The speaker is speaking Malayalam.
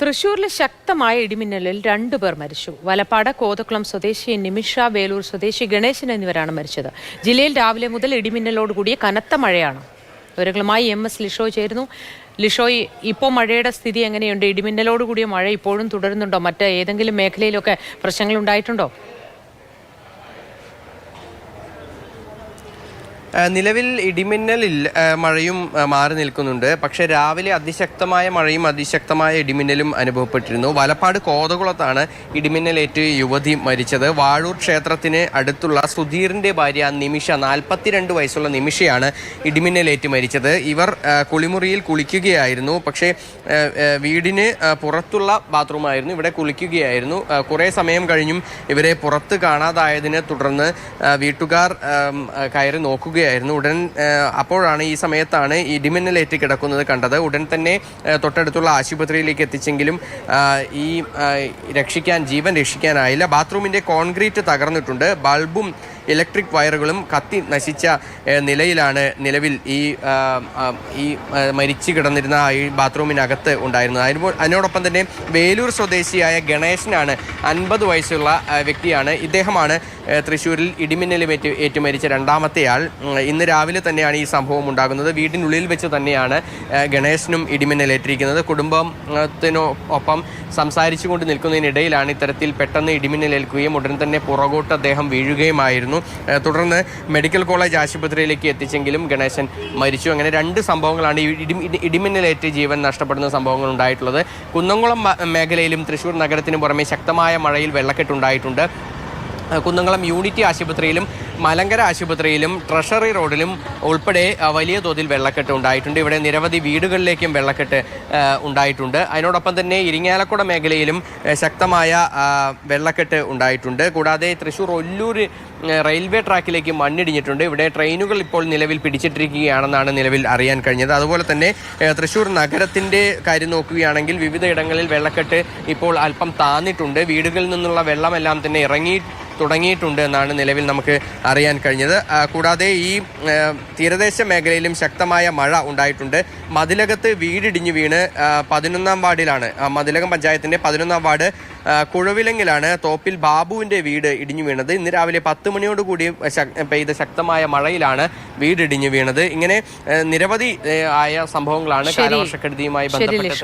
തൃശൂരിൽ ശക്തമായ ഇടിമിന്നലിൽ 2 പേർ മരിച്ചു. വലപ്പാട് കോതക്കുളം സ്വദേശി നിമിഷ, വേലൂർ സ്വദേശി ഗണേശൻ എന്നിവരാണ് മരിച്ചത്. ജില്ലയിൽ രാവിലെ മുതൽ ഇടിമിന്നലോടുകൂടിയ കനത്ത മഴയാണ്. വിവരങ്ങളുമായി MS ലിഷോ ചേരുന്നു. ലിഷോയ്, ഇപ്പോൾ മഴയുടെ സ്ഥിതി എങ്ങനെയുണ്ട്? ഇടിമിന്നലോടുകൂടിയ മഴ ഇപ്പോഴും തുടരുന്നുണ്ടോ? മറ്റ് ഏതെങ്കിലും മേഖലയിലൊക്കെ പ്രശ്നങ്ങൾ ഉണ്ടായിട്ടുണ്ടോ? നിലവിൽ ഇടിമിന്നലിൽ മഴയും മാറി നിൽക്കുന്നുണ്ട്. പക്ഷേ രാവിലെ അതിശക്തമായ മഴയും അതിശക്തമായ ഇടിമിന്നലും അനുഭവപ്പെട്ടിരുന്നു. വലപ്പാട് കോതകുളത്താണ് ഇടിമിന്നലേറ്റ് യുവതി മരിച്ചത്. വാഴൂർ ക്ഷേത്രത്തിന് അടുത്തുള്ള സുധീറിൻ്റെ ഭാര്യ നിമിഷ, 42 വയസ്സുള്ള നിമിഷയാണ് ഇടിമിന്നലേറ്റ് മരിച്ചത്. ഇവർ കുളിമുറിയിൽ കുളിക്കുകയായിരുന്നു. പക്ഷേ വീടിന് പുറത്തുള്ള ബാത്റൂമായിരുന്നു, ഇവിടെ കുളിക്കുകയായിരുന്നു. കുറേ സമയം കഴിഞ്ഞും ഇവരെ പുറത്ത് കാണാതായതിനെ തുടർന്ന് വീട്ടുകാർ കയറി നോക്കുകയായിരുന്നു. അപ്പോഴാണ് ഈ സമയത്താണ് ഇടിമിന്നലേറ്റ് കിടക്കുന്നത് കണ്ടത്. ഉടൻ തന്നെ തൊട്ടടുത്തുള്ള ആശുപത്രിയിലേക്ക് എത്തിച്ചെങ്കിലും ജീവൻ രക്ഷിക്കാനായില്ല. ബാത്റൂമിൻ്റെ കോൺക്രീറ്റ് തകർന്നിട്ടുണ്ട്. ബൾബും ഇലക്ട്രിക് വയറുകളും കത്തി നശിച്ച നിലയിലാണ് നിലവിൽ ഈ മരിച്ചു കിടന്നിരുന്ന ഈ ബാത്റൂമിനകത്ത് ഉണ്ടായിരുന്നത്. അതിനോടൊപ്പം തന്നെ വേലൂർ സ്വദേശിയായ ഗണേശനാണ്, 50 വയസ്സുള്ള വ്യക്തിയാണ്. ഇദ്ദേഹമാണ് തൃശ്ശൂരിൽ ഏറ്റ് മരിച്ച രണ്ടാമത്തെ ആൾ. ഇന്ന് രാവിലെ തന്നെയാണ് ഈ സംഭവം ഉണ്ടാകുന്നത്. വീടിനുള്ളിൽ വെച്ച് തന്നെയാണ് ഗണേശനും ഇടിമിന്നലേറ്റിരിക്കുന്നത്. കുടുംബത്തിനൊപ്പം സംസാരിച്ചുകൊണ്ട് നിൽക്കുന്നതിനിടയിലാണ് ഇത്തരത്തിൽ പെട്ടെന്ന് ഇടിമിന്നലേൽക്കുകയും ഉടൻ തന്നെ പുറകോട്ട് അദ്ദേഹം വീഴുകയുമായിരുന്നു. തുടർന്ന് മെഡിക്കൽ കോളേജ് ആശുപത്രിയിലേക്ക് എത്തിച്ചെങ്കിലും ഗണേശൻ മരിച്ചു. അങ്ങനെ 2 സംഭവങ്ങളാണ് ഇടിമിന്നലേറ്റ് ജീവൻ നഷ്ടപ്പെടുന്ന സംഭവങ്ങൾ ഉണ്ടായിട്ടുള്ളത്. കുന്നംകുളം മേഖലയിലും തൃശ്ശൂർ നഗരത്തിന് പുറമെ ശക്തമായ മഴയിൽ വെള്ളക്കെട്ടുണ്ടായിട്ടുണ്ട്. കുന്നംകുളം യൂണിറ്റി ആശുപത്രിയിലും മലങ്കര ആശുപത്രിയിലും ട്രഷറി റോഡിലും ഉൾപ്പെടെ വലിയ തോതിൽ വെള്ളക്കെട്ട് ഉണ്ടായിട്ടുണ്ട്. ഇവിടെ നിരവധി വീടുകളിലേക്കും വെള്ളക്കെട്ട് ഉണ്ടായിട്ടുണ്ട്. അതിനോടൊപ്പം തന്നെ ഇരിങ്ങാലക്കുട മേഖലയിലും ശക്തമായ വെള്ളക്കെട്ട് ഉണ്ടായിട്ടുണ്ട്. കൂടാതെ തൃശ്ശൂർ ഒല്ലൂർ റെയിൽവേ ട്രാക്കിലേക്ക് മണ്ണിടിഞ്ഞിട്ടുണ്ട്. ഇവിടെ ട്രെയിനുകൾ ഇപ്പോൾ നിലവിൽ പിടിച്ചിട്ടിരിക്കുകയാണെന്നാണ് നിലവിൽ അറിയാൻ കഴിഞ്ഞത്. അതുപോലെ തന്നെ തൃശ്ശൂർ നഗരത്തിൻ്റെ കാര്യം നോക്കുകയാണെങ്കിൽ വിവിധയിടങ്ങളിൽ വെള്ളക്കെട്ട് ഇപ്പോൾ അല്പം താന്നിട്ടുണ്ട്. വീടുകളിൽ നിന്നുള്ള വെള്ളമെല്ലാം തന്നെ ഇറങ്ങി തുടങ്ങിയിട്ടുണ്ട് എന്നാണ് നിലവിൽ നമുക്ക് അറിയാൻ കഴിഞ്ഞത്. കൂടാതെ ഈ തീരദേശ മേഖലയിലും ശക്തമായ മഴ ഉണ്ടായിട്ടുണ്ട്. മതിലകത്ത് വീടിടിഞ്ഞു വീണ് 11-ാം വാർഡിലാണ്, മതിലകം പഞ്ചായത്തിൻ്റെ 11-ാം വാർഡ് കുഴവിലങ്ങിലാണ് തോപ്പിൽ ബാബുവിൻ്റെ വീട് ഇടിഞ്ഞു വീണത്. ഇന്ന് രാവിലെ 10 മണിയോടുകൂടി പെയ്ത ശക്തമായ മഴയിലാണ് വീടിടിഞ്ഞു വീണത്. ഇങ്ങനെ നിരവധി ആയ സംഭവങ്ങളാണ് കാലവർഷക്കെടുതിയുമായി ബന്ധപ്പെട്ട്